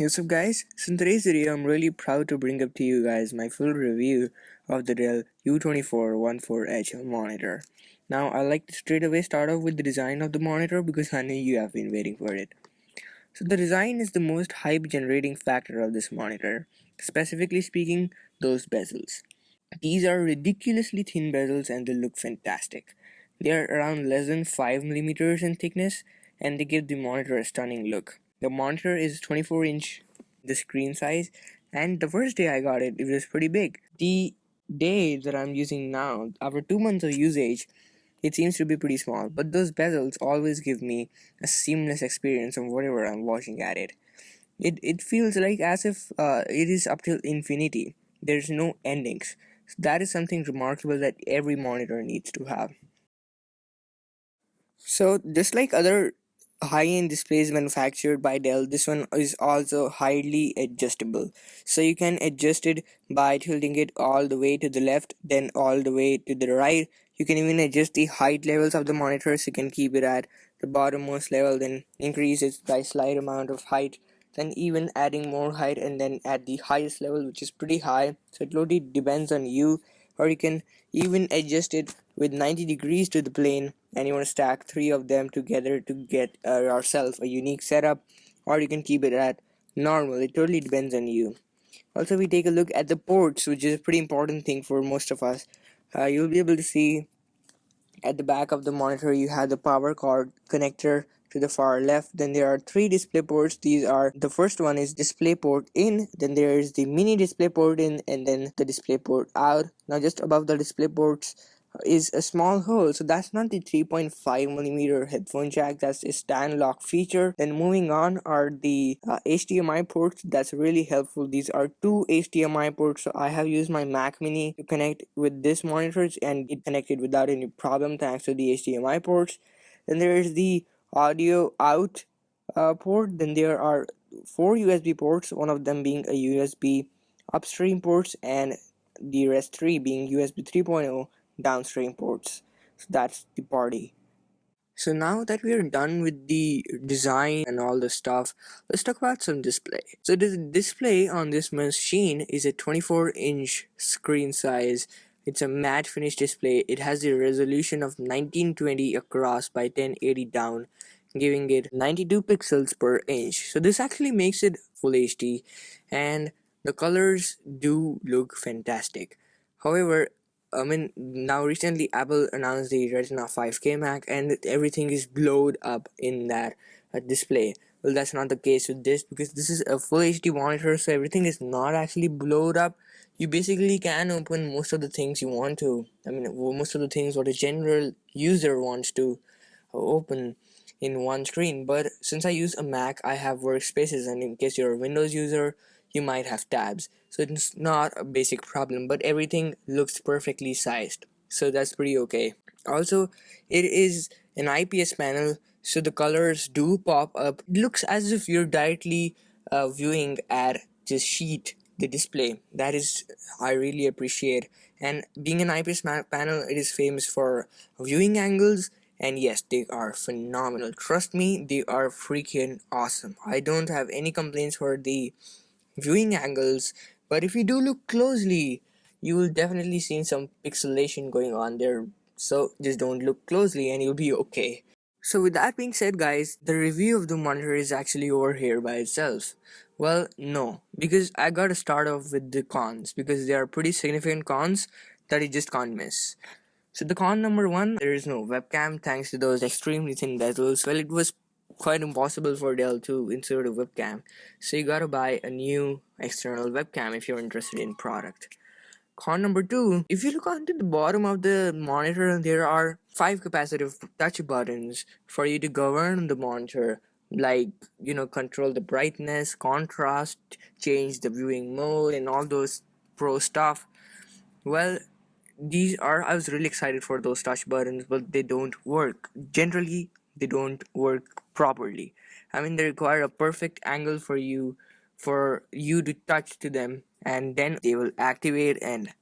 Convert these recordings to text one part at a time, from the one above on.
What's up guys? So in today's video I'm really proud to bring up to you guys my full review of the Dell U2414H monitor. Now I like to straight away start off with the design of the monitor because I know you have been waiting for it. So the design is the most hype generating factor of this monitor, specifically speaking those bezels. These are ridiculously thin bezels and they look fantastic. They are around less than 5 millimeters in thickness and they give the monitor a stunning look. The monitor is 24-inch the screen size, and the first day I got it, it was pretty big. The day that I'm using now, after 2 months of usage, it seems to be pretty small, but those bezels always give me a seamless experience of whatever I'm watching at it. It feels like as if it is up till infinity. There's no endings. So that is something remarkable that every monitor needs to have. So just like other high-end displays manufactured by Dell, this one is also highly adjustable. So you can adjust it by tilting it all the way to the left, then all the way to the right. You can even adjust the height levels of the monitor, so you can keep it at the bottommost level, then increase it by slight amount of height, then even adding more height, and then at the highest level, which is pretty high. So it totally depends on you, or you can even adjust it with 90 degrees to the plane, and you want to stack three of them together to get yourself a unique setup, or you can keep it at normal. It totally depends on you. Also, we take a look at the ports, which is a pretty important thing for most of us. You'll be able to see at the back of the monitor you have the power cord connector to the far left. Then there are three display ports. These are, the first one is display port in, then there is the mini display port in, and then the display port out. Now just above the display ports is a small hole, so that's not the 3.5mm headphone jack, that's a stand lock feature. Then moving on are the HDMI ports. That's really helpful. These are two HDMI ports, so I have used my Mac mini to connect with this monitor and it connected without any problem thanks to the HDMI ports. Then there is the audio out port. Then there are four USB ports, one of them being a USB upstream ports and the rest three being USB 3.0 downstream ports. So that's the party. So now that we are done with the design and all the stuff, let's talk about some display. So the display on this machine is a 24-inch screen size. It's a matte finish display. It has a resolution of 1920 across by 1080 down, giving it 92 pixels per inch. So this actually makes it full HD, and the colors do look fantastic. However, now recently Apple announced the Retina 5K Mac and everything is blowed up in that display. Well, that's not the case with this because this is a full HD monitor, so everything is not actually blowed up. You basically can open most of the things you want to. Most of the things what a general user wants to open in one screen. But since I use a Mac, I have workspaces, and in case you're a Windows user, you might have tabs. So it's not a basic problem, but everything looks perfectly sized. So that's pretty okay. Also, it is an IPS panel, so the colors do pop up. It looks as if you're directly viewing at the sheet, the display. That is, I really appreciate. And being an IPS panel, it is famous for viewing angles. And yes, they are phenomenal. Trust me, they are freaking awesome. I don't have any complaints for the viewing angles, but if you do look closely, you will definitely see some pixelation going on there. So just don't look closely and you'll be okay. So with that being said guys, the review of the monitor is actually over here by itself. Well, no, because I gotta start off with the cons, because there are pretty significant cons that you just can't miss. So the con number one, there is no webcam thanks to those extremely thin bezels. Well, it was quite impossible for Dell to insert a webcam, so you gotta buy a new external webcam if you're interested in product. Con number two, if you look onto the bottom of the monitor, there are 5 capacitive touch buttons for you to govern the monitor, like, control the brightness, contrast, change the viewing mode, and all those pro stuff. Well, I was really excited for those touch buttons, but they don't work. Generally, they don't work properly. They require a perfect angle for you to touch to them, and then they will activate and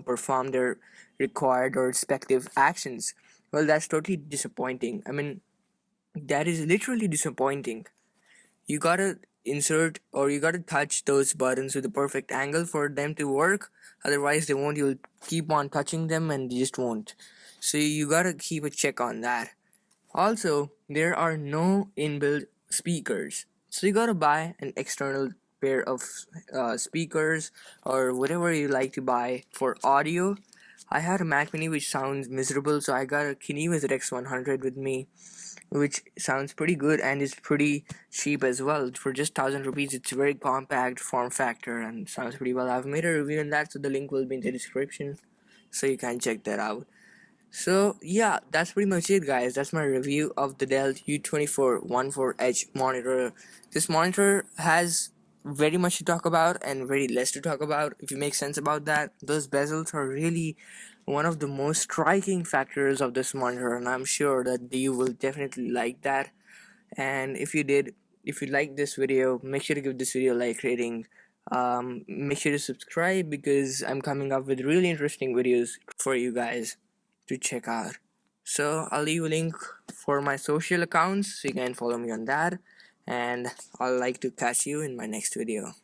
perform their required or respective actions. Well, that's totally disappointing. That is literally disappointing. You gotta insert, or you gotta touch those buttons with the perfect angle for them to work. Otherwise they won't. You'll keep on touching them and they just won't. So you gotta keep a check on that. Also, there are no inbuilt speakers, so you gotta buy an external pair of speakers or whatever you like to buy for audio. I had a Mac Mini which sounds miserable, so I got a Kinesis X100 with me, which sounds pretty good and is pretty cheap as well. For just 1,000 rupees, it's very compact form factor and sounds pretty well. I've made a review on that, so the link will be in the description, so you can check that out. So yeah, that's pretty much it, guys. That's my review of the Dell U2414H monitor. This monitor has very much to talk about and very less to talk about, if you make sense about that. Those bezels are really one of the most striking factors of this monitor, and I'm sure that you will definitely like that. And if you like this video, make sure to give this video a like rating. Make sure to subscribe because I'm coming up with really interesting videos for you guys to check out. So I'll leave a link for my social accounts so you can follow me on that, and I'd like to catch you in my next video.